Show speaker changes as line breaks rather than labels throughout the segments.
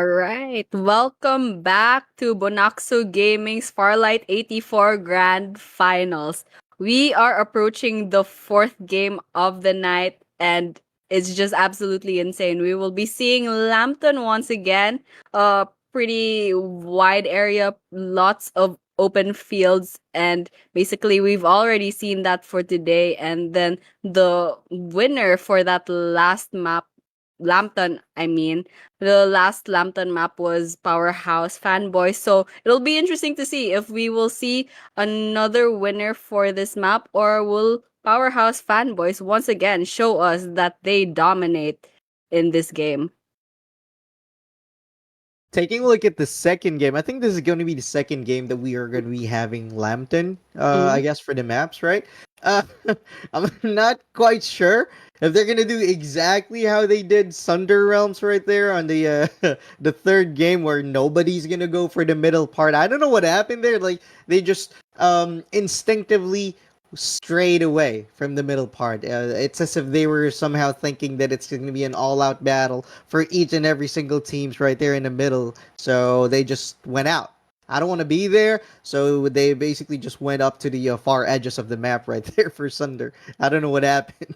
All right. Welcome back to Bonaksu Gaming's Farlight 84 Grand Finals. We are approaching the fourth game of the night, and it's just absolutely insane. We will be seeing Lambton once again. A pretty wide area, lots of open fields, and basically, we've already seen that for today. And then the winner for that last map, Lambton, I mean the last Lambton map was Powerhouse Fanboy. So it'll be interesting to see if we will see another winner for this map, or will Powerhouse Fanboys once again show us that they dominate in this game.
Taking a look at the second game, I think this is going to be the second game that we are going to be having Lambton, I
Mhm.
guess, for the maps, right? Uh, I'm not quite sure if they're going to do exactly how they did Sunder Realms right there on the the third game where nobody's going to go for the middle part. I don't know what happened there. Like, they just instinctively strayed away from the middle part. It's as if they were somehow thinking that it's going to be an all-out battle for each and every single teams right there in the middle. So they just went out. I don't want to be there, so they basically just went up to the far edges of the map right there for Sunder. I don't know what happened.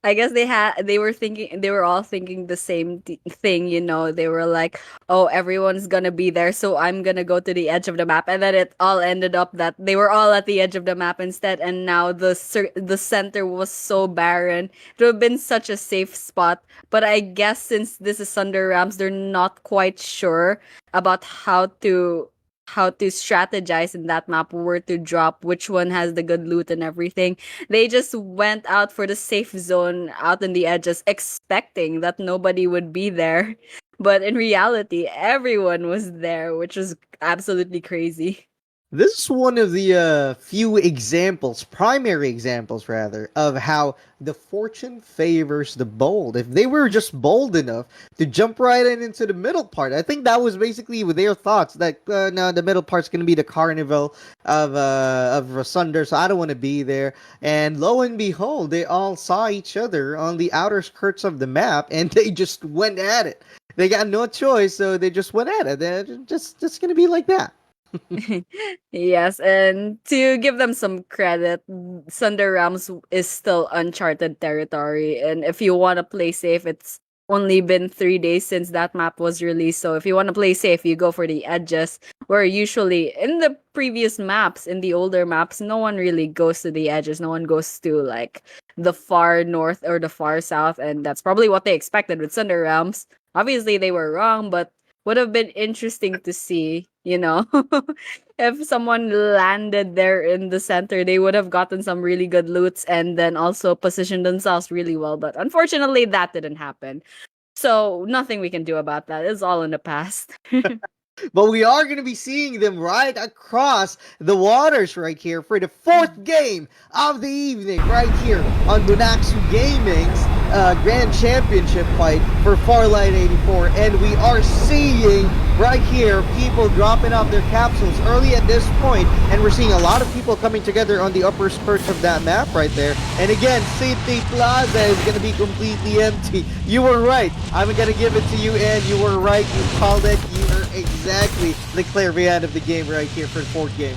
I guess they were all thinking the same thing, you know. They were like, "Oh, everyone's gonna be there, so I'm gonna go to the edge of the map." And then it all ended up that they were all at the edge of the map instead, and now the center was so barren. It would have been such a safe spot, but I guess since this is Thunder Rams, they're not quite sure about how to strategize in that map, where to drop, which one has the good loot and everything. They just went out for the safe zone out in the edges, expecting that nobody would be there. But in reality, everyone was there, which was absolutely crazy.
This is one of the few examples, primary examples rather, of how the fortune favors the bold. If they were just bold enough to jump right into the middle part, I think that was basically their thoughts that no, the middle part's going to be the carnival of Rasunder, so I don't want to be there. And lo and behold, they all saw each other on the outer skirts of the map, and they just went at it. They got no choice, so they just went at it. They're just going to be like that.
Yes, and to give them some credit, Thunder Realms is still uncharted territory. And if you want to play safe, it's only been 3 days since that map was released. So if you want to play safe, you go for the edges. Where usually in the previous maps, in the older maps, no one really goes to the edges. No one goes to like the far north or the far south. And that's probably what they expected with Thunder Realms. Obviously, they were wrong, but would have been interesting to see, you know. If someone landed there in the center, they would have gotten some really good loots and then also positioned themselves really well. But unfortunately, that didn't happen. So nothing we can do about that. It's all in the past.
But we are going to be seeing them right across the waters right here for the fourth game of the evening right here on Bonaksu Gaming's Grand Championship fight for Farlight 84. And we are seeing right here people dropping off their capsules early at this point, and we're seeing a lot of people coming together on the upper skirts of that map right there. And again, City Plaza is going to be completely empty. You were right. I'm going to give it to you, and you were right. You called it. You were exactly the clairvoyant of the game right here for the fourth game.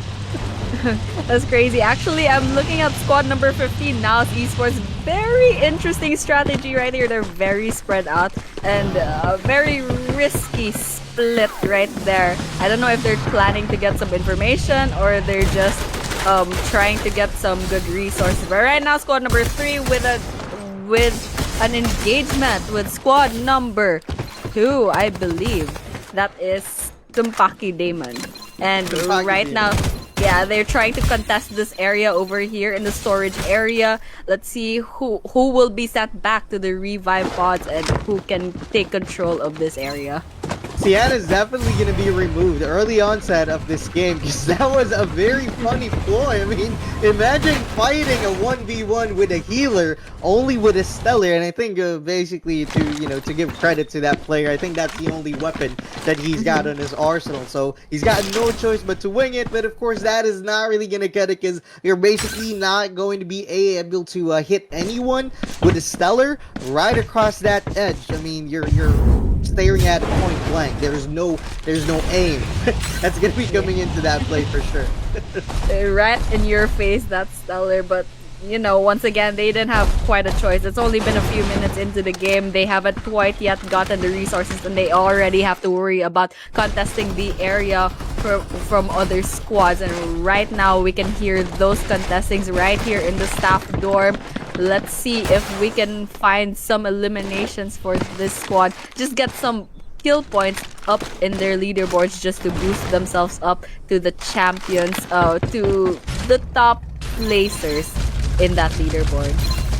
That's crazy. Actually, I'm looking at squad number 15 now. Esports, very interesting strategy right here. They're very spread out and very risky split right there. I don't know if they're planning to get some information or they're just trying to get some good resources. But right now, squad number 3 with an engagement with squad number 2, I believe. That is Tumpaki Damon. And
Tumpaki
right
Demon.
now, yeah, they're trying to contest this area over here in the storage area. Let's see who will be sent back to the revive pods and who can take control of this area.
Sienna's definitely going to be removed early onset of this game because that was a very funny ploy. I mean, imagine fighting a 1v1 with a healer only with a stellar, and I think basically to give credit to that player, I think that's the only weapon that he's got on his arsenal. So he's got no choice but to wing it, but of course that is not really going to cut it because you're basically not going to be able to hit anyone with a stellar right across that edge. I mean, you're staring at it point blank. There's no aim. That's gonna be coming into that play for sure.
Right in your face, that's stellar. But once again, they didn't have quite a choice. It's only been a few minutes into the game. They haven't quite yet gotten the resources, and they already have to worry about contesting the area from other squads. And right now, we can hear those contestings right here in the staff dorm. Let's see if we can find some eliminations for this squad. Just get some kill points up in their leaderboards just to boost themselves up to the champions, to the top placers in that leaderboard.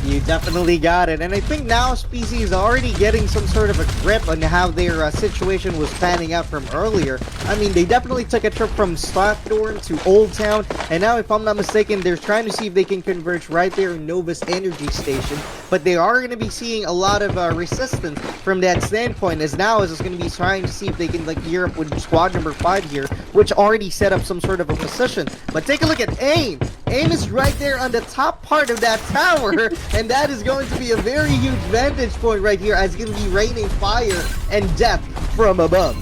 You definitely got it. And I think now SPC is already getting some sort of a grip on how their situation was panning out from earlier. I mean, they definitely took a trip from Stockdorn to Old Town, and now, if I'm not mistaken, they're trying to see if they can converge right there in Nova's energy station. But they are going to be seeing a lot of resistance from that standpoint, as now is going to be trying to see if they can gear up with squad number 5 here, which already set up some sort of a position. But take a look at AIM. AIM is right there on the top part of that tower, and that is going to be a very huge vantage point right here, as it's going to be raining fire and death from above.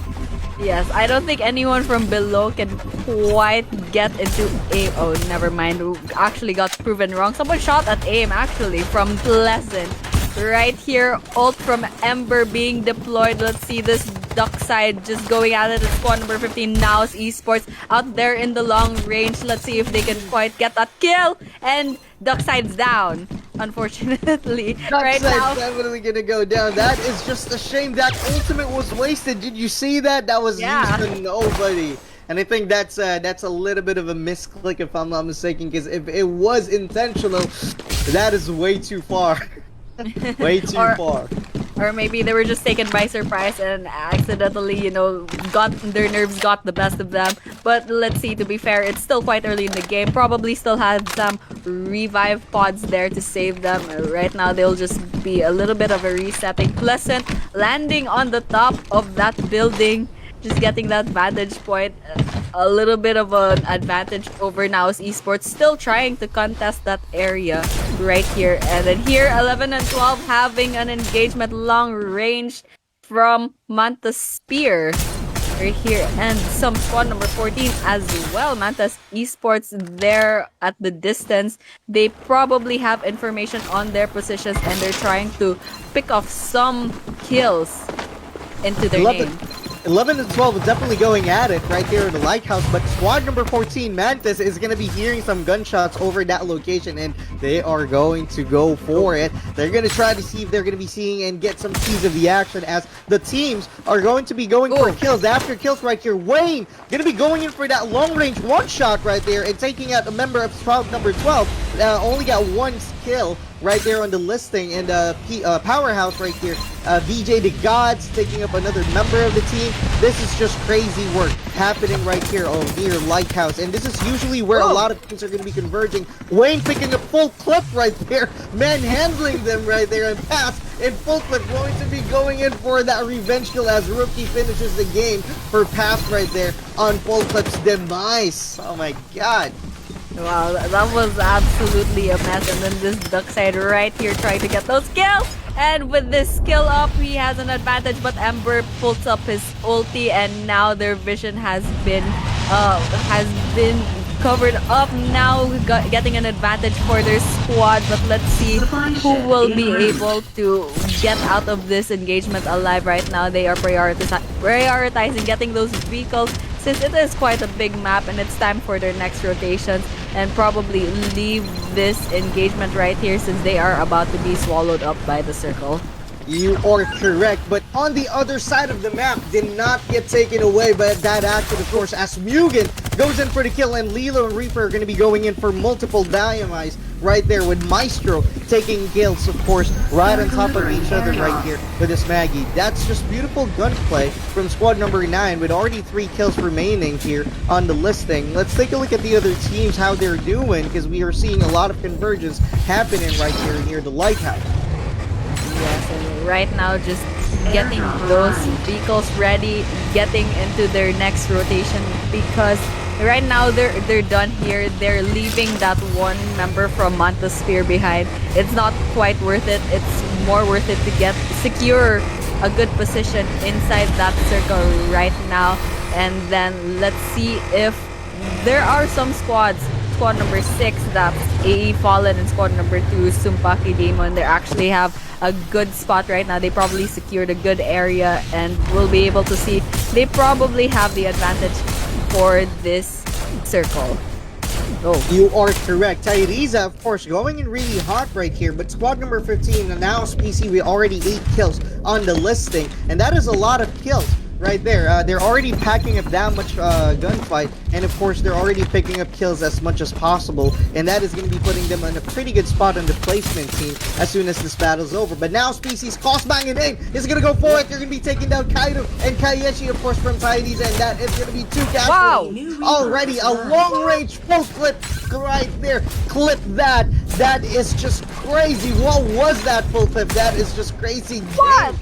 Yes, I don't think anyone from below can quite get into AIM. Oh, never mind. Actually got proven wrong. Someone shot at AIM, actually, from Pleasant. Right here, ult from Ember being deployed. Let's see this duck side just going at it. It's squad number 15, Naos Esports, out there in the long range. Let's see if they can quite get that kill. And duck side's down, unfortunately.
Duck
right
side's
now,
definitely gonna go down. That is just a shame. That ultimate was wasted. Did you see that? That was used to nobody. And I think that's a little bit of a misclick, if I'm not mistaken, because if it was intentional, that is way too far. Way too far.
Or maybe they were just taken by surprise and accidentally, got their nerves got the best of them. But let's see, to be fair, it's still quite early in the game. Probably still have some revive pods there to save them. Right now, they'll just be a little bit of a resetting. Pleasant landing on the top of that building. Just getting that vantage point, a little bit of an advantage over Naos Esports. Still trying to contest that area right here. And then here, 11 and 12 having an engagement long range from Manta Spear right here. And some squad number 14 as well. Manta's Esports there at the distance. They probably have information on their positions, and they're trying to pick off some kills into their name.
11 and 12 is definitely going at it right there in the lighthouse, but squad number 14, Mantis, is going to be hearing some gunshots over that location, and they are going to go for it. They're going to try to see if they're going to be seeing and get some keys of the action, as the teams are going to be going for kills after kills right here. Wayne going to be going in for that long range one shot right there and taking out a member of squad number 12. Only got one kill right there on the listing, and Powerhouse right here, VJ the Gods taking up another member of the team. This is just crazy work happening right here near Lighthouse, and this is usually where a lot of things are going to be converging. Wayne picking a full clip right there, manhandling them right there, and pass in full clip, going to be going in for that revenge kill as Rookie finishes the game for pass right there on full clip's demise. Oh my god.
Wow, that was absolutely a mess. And then this duck side right here trying to get those kills. And with this skill up, he has an advantage. But Ember pulls up his ulti, and now their vision has been covered up. Now getting an advantage for their squad. But let's see who will be able to get out of this engagement alive. Right now, they are prioritizing getting those vehicles, since it is quite a big map, and it's time for their next rotations, and probably leave this engagement right here, since they are about to be swallowed up by the circle.
You are correct, but on the other side of the map did not get taken away by that action, of course, as Mugen goes in for the kill, and Lilo and Reaper are going to be going in for multiple dynamites right there, with Maestro taking kills, of course, right on top of each other right here with this Maggie. That's just beautiful gunplay from squad number 9, with already 3 kills remaining here on the listing. Let's take a look at the other teams, how they're doing, because we are seeing a lot of convergence happening right here near the Lighthouse.
Yes, and right now just getting those vehicles ready, getting into their next rotation, because right now they're done here. They're leaving that one member from Manta Spear behind. It's not quite worth it. It's more worth it to secure a good position inside that circle right now. And then let's see if there are some squads. Squad number 6, that's AE Fallen, and squad number 2, Sumpaki Demon. They actually have a good spot right now. They probably secured a good area and will be able to see. They probably have the advantage for this circle.
Oh, you are correct. Tyrese, of course, going in really hot right here, but squad number 15, and now PC, we already 8 kills on the listing, and that is a lot of kills right there. They're already packing up that much gunfight, and of course, they're already picking up kills as much as possible, and that is going to be putting them in a pretty good spot on the placement team as soon as this battle's over. But now Species, Crossbang and Aim is going to go for it. They're going to be taking down Kaido and Kaiechi, of course, from Tyrese, and that is going to be 2 casualties. Already a long-range full clip right there. Clip that. That is just crazy. What was that full clip? That is just crazy.
What?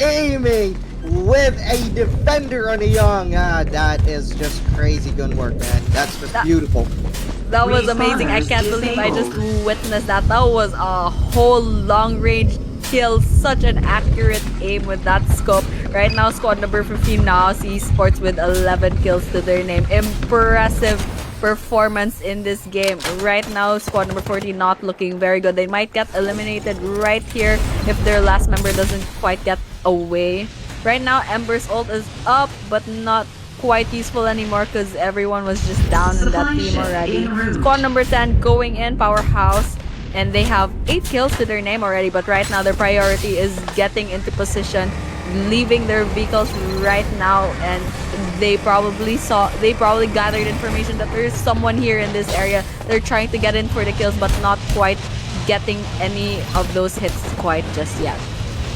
Aiming with a defender on a young. That is just crazy gun work, man. That's just beautiful.
That was amazing. I can't believe I just witnessed that. That was a whole long range kill. Such an accurate aim with that scope. Right now, squad number 15 now Esports with 11 kills to their name. Impressive performance in this game. Right now, squad number 14 not looking very good. They might get eliminated right here if their last member doesn't quite get away. Right now, Ember's ult is up, but not quite useful anymore because everyone was just down in that team already. Squad number 10 going in, Powerhouse, and they have 8 kills to their name already, but right now their priority is getting into position, leaving their vehicles right now, and they probably gathered information that there's someone here in this area. They're trying to get in for the kills, but not quite getting any of those hits quite just yet.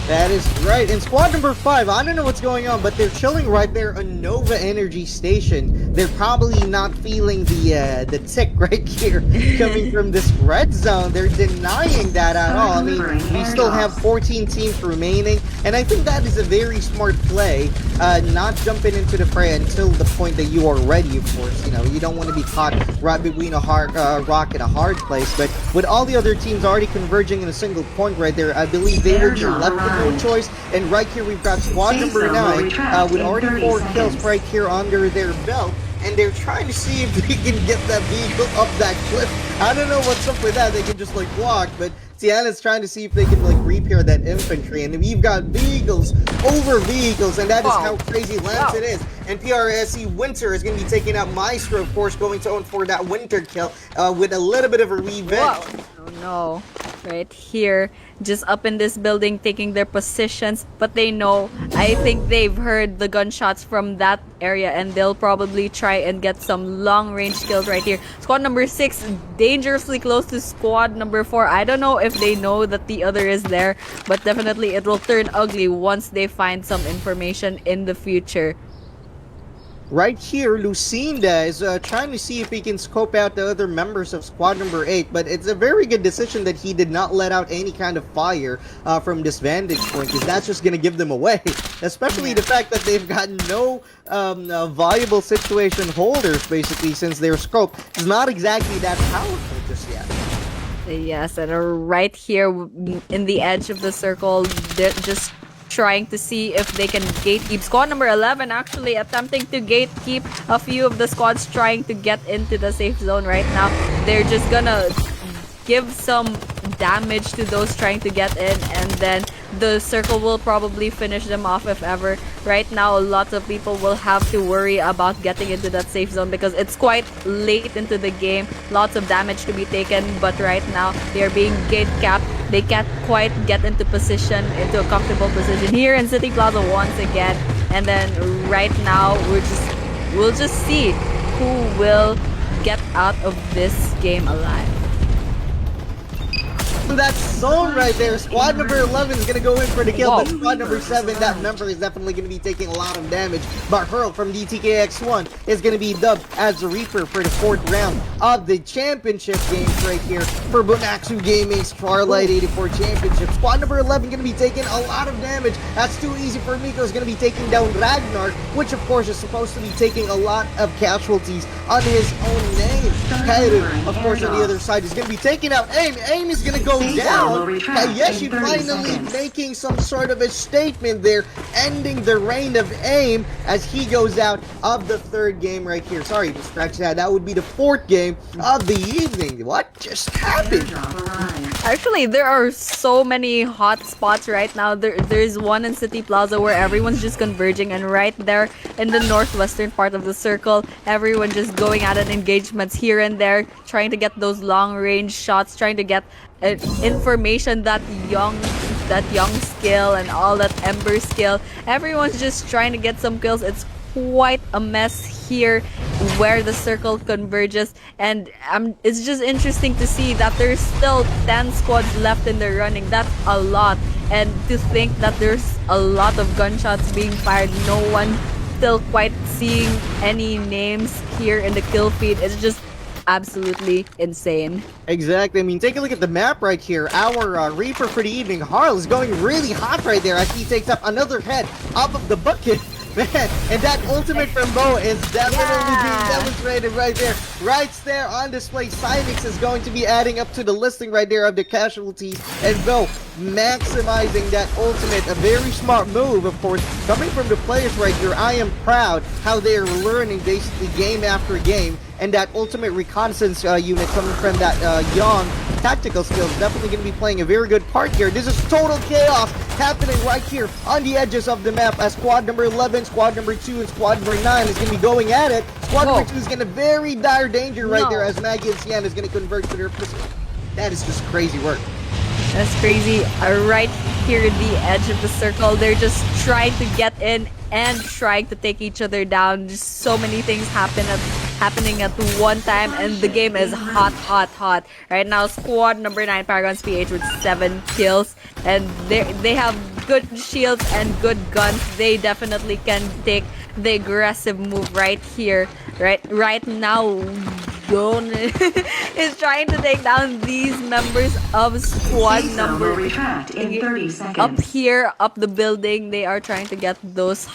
That is right. And squad number 5, I don't know what's going on, but they're chilling right there on Nova Energy Station. They're probably not feeling the tick right here coming from this red zone. They're denying that at all. I mean, we still have 14 teams remaining, and I think that is a very smart play. Not jumping into the fray until the point that you are ready, of course. You know, you don't want to be caught right between a hard rock and a hard place. But with all the other teams already converging in a single point right there, I believe they will be left with no choice. And right here we've got squad number 9 with already 4 kills right here under their belt, and they're trying to see if they can get that vehicle up that cliff. I don't know what's up with that. They can just like walk, but Tiana's trying to see if they can like repair that infantry, and we've got vehicles over vehicles, and that is how crazy Lancet is. And PRSE Winter is going to be taking out Maestro, of course, going to own for that Winter kill with a little bit of a revenge.
Oh no, right here, just up in this building, taking their positions, but they know, I think they've heard the gunshots from that area, and they'll probably try and get some long-range kills right here. Squad number 6 dangerously close to squad number 4. I don't know if they know that the other is there, but definitely it will turn ugly once they find some information in the future.
Right here, Lucinda is trying to see if he can scope out the other members of squad number 8, but it's a very good decision that he did not let out any kind of fire from this vantage point, because that's just going to give them away, especially the fact that they've got no viable situation holders, basically, since their scope is not exactly that powerful just yet.
Yes, and right here in the edge of the circle, they're just trying to see if they can gatekeep. Squad number 11 actually attempting to gatekeep a few of the squads trying to get into the safe zone right now. They're just gonna give some damage to those trying to get in, and then the circle will probably finish them off if ever. Right now, lots of people will have to worry about getting into that safe zone because it's quite late into the game. Lots of damage to be taken, but right now they are being gate capped. They can't quite get into position, into a comfortable position here in City Plaza once again. And then right now we'll just see who will get out of this game alive.
That zone right there, squad number 11 is going to go in for the kill, but squad number 7, that member is definitely going to be taking a lot of damage. But Hurl from DTKX1 is going to be dubbed as the Reaper for the 4th round of the championship games right here for Bonaksu Gaming's Farlight 84 Championship. Squad number 11 going to be taking a lot of damage. That's too easy for Miko. Is going to be taking down Ragnar, which of course is supposed to be taking a lot of casualties on his own name. Kairu, of course, on the other side is going to be taking out Aim. Aim is going to go go down. Kayeshi
in 30
finally
seconds.
making some sort of a statement there, ending the reign of aim as he goes out of the third game right here. Sorry, scratch that. That would be the fourth game of the evening. What just happened?
Actually, there are so many hot spots right now. There's one in City Plaza where everyone's just converging, and right there in the northwestern part of the circle, everyone just going at it, engagements here and there, trying to get those long range shots, trying to get information that young skill and all that Ember skill. Everyone's just trying to get some kills. It's quite a mess here where the circle converges, and it's just interesting to see that there's still 10 squads left in the running. That's a lot, and to think that there's a lot of gunshots being fired, no one still quite seeing any names here in the kill feed. It's just absolutely insane.
Exactly. I mean, take a look at the map right here. Our Reaper for the evening, Harl, is going really hot right there as he takes up another head off of the bucket. Man, and that ultimate from Bo is definitely being demonstrated right there. Right there on display. Cynix is going to be adding up to the listing right there of the casualties. And Bo maximizing that ultimate. A very smart move, of course, coming from the players right here. I am proud how they are learning basically game after game. And that ultimate reconnaissance unit coming from that young tactical skills definitely going to be playing a very good part here. This is total chaos happening right here on the edges of the map as squad number 11, squad number 2, and squad number 9 is going to be going at it. Squad number 2 is going to very dire danger right there as Maggie and Sian is going to convert to their pistol. That is just crazy work.
That's crazy. Right here at the edge of the circle, they're just trying to get in and trying to take each other down. Just so many things happening at one time, and the game is hot. Right now, squad number 9, Paragon's PH, with 7 kills, and they have good shields and good guns. They definitely can take the aggressive move right here. Right now, Gon is trying to take down these members of squad number
in 30 seconds.
up here, up the building. They are trying to get those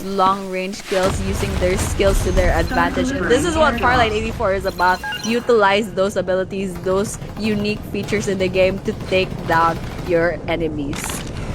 long range kills using their skills to their advantage. And this is what Farlight 84 is about. Utilize those abilities, those unique features in the game to take down your enemies.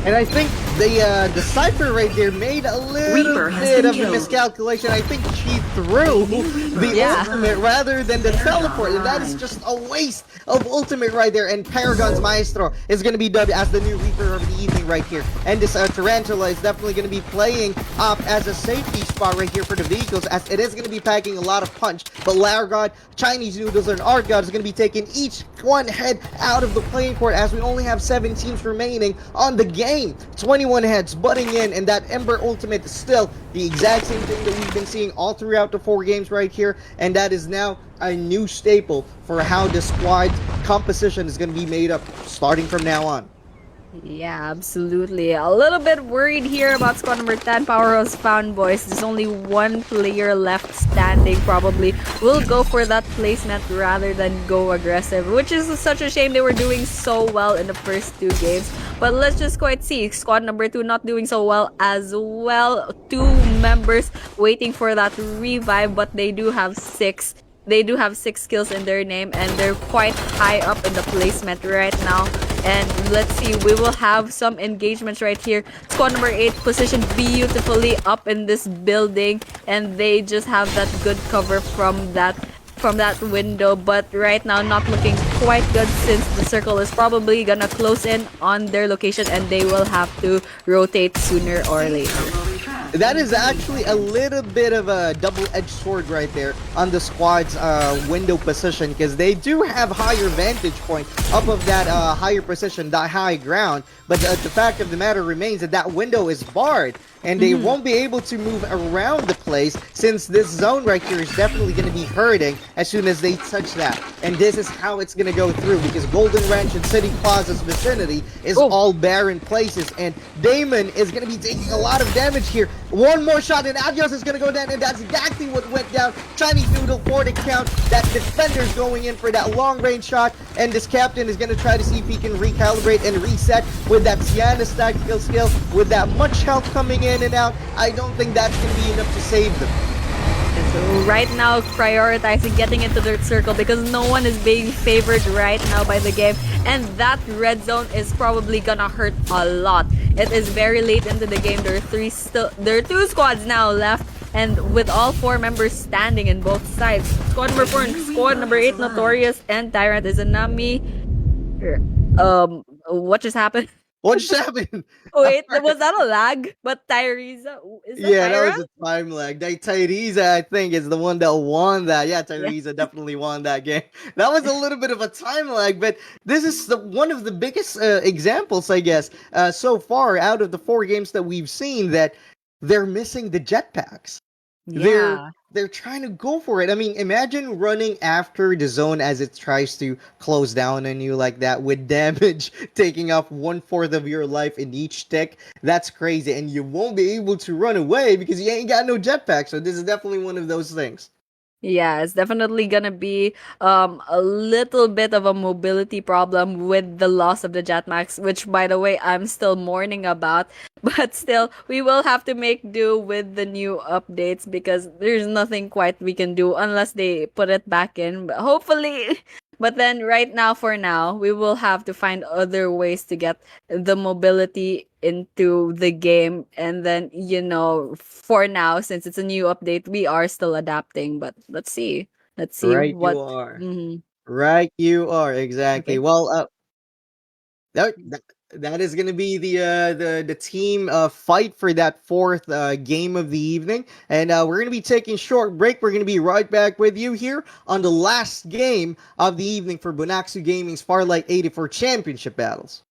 And I think the Cypher right there made a little bit of a miscalculation. I think she threw the ultimate rather than the teleport, and that is just a waste of ultimate right there. And Paragon's Maestro is going to be dubbed as the new Reaper of the evening right here. And this Tarantula is definitely going to be playing up as a safety spot right here for the vehicles, as it is going to be packing a lot of punch. But Largod, Chinese Noodles, and Art God is going to be taking each one head out of the playing court, as we only have 7 teams remaining on the game. 21 heads butting in, and that Ember ultimate is still the exact same thing that we've been seeing all throughout the 4 games right here, and that is now a new staple for how the squad composition is going to be made up starting from now on.
Yeah, absolutely. A little bit worried here about squad number 10, Powerhouse Found Boys. There's only one player left standing, probably. We'll go for that placement rather than go aggressive, which is such a shame. They were doing so well in the first 2 games. But let's just quite see. Squad number 2 not doing so well as well. 2 members waiting for that revive, but they do have 6. They do have 6 kills in their name, and they're quite high up in the placement right now. And let's see, we will have some engagements right here. Squad number 8 positioned beautifully up in this building, and they just have that good cover from that window, but right now not looking quite good, since the circle is probably gonna close in on their location and they will have to rotate sooner or later.
That is actually a little bit of a double-edged sword right there on the squad's window position, because they do have higher vantage point up of that higher position, that high ground, but the fact of the matter remains that that window is barred, and they won't be able to move around the place, since this zone right here is definitely going to be hurting as soon as they touch that. And this is how it's going to go through, because Golden Ranch and City Plaza's vicinity is all barren places, and Damon is going to be taking a lot of damage here. One more shot and Adios is going to go down, and that's exactly what went down. Chinese Noodle for the count. That defender's going in for that long range shot, and this captain is going to try to see if he can recalibrate and reset with that Sienna's tactical skill. With that much health coming in and out, I don't think that's going to be enough to save them.
So right now, prioritizing getting into the circle because no one is being favored right now by the game, and that red zone is probably gonna hurt a lot. It is very late into the game. There are two squads now left, and with all four members standing in both sides, squad number 4 and squad number 8, Notorious and Tyrant Izanami. What just happened?
What just happened?
Wait, was that a lag? But Tyrese, is that
Yeah, that was
Tyra?
a time lag. Like, Tyrese, I think, is the one that won that. Yeah,
Yeah.
Tyrese definitely won that game. That was a little bit of a time lag, but this is one of the biggest examples, I guess, so far out of the 4 games that we've seen that they're missing the jetpacks. They're
Yeah.
they're trying to go for it. I mean, imagine running after the zone as it tries to close down on you like that with damage taking off 1/4 of your life in each tick. That's crazy, and you won't be able to run away because you ain't got no jetpack. So this is definitely one of those things.
Yeah, it's definitely gonna be a little bit of a mobility problem with the loss of the Jetmax, which by the way I'm still mourning about. But still, we will have to make do with the new updates because there's nothing quite we can do unless they put it back in. But hopefully, but then right now, for now, we will have to find other ways to get the mobility into the game. And then, for now, since it's a new update, we are still adapting. But let's see. Let's see
Right,
what.
you are.
Mhm.
Right, you are exactly.
Okay.
Well, that is going to be the team fight for that fourth game of the evening, and we're going to be taking a short break. We're going to be right back with you here on the last game of the evening for Bonaksu Gaming's Farlight 84 Championship Battles.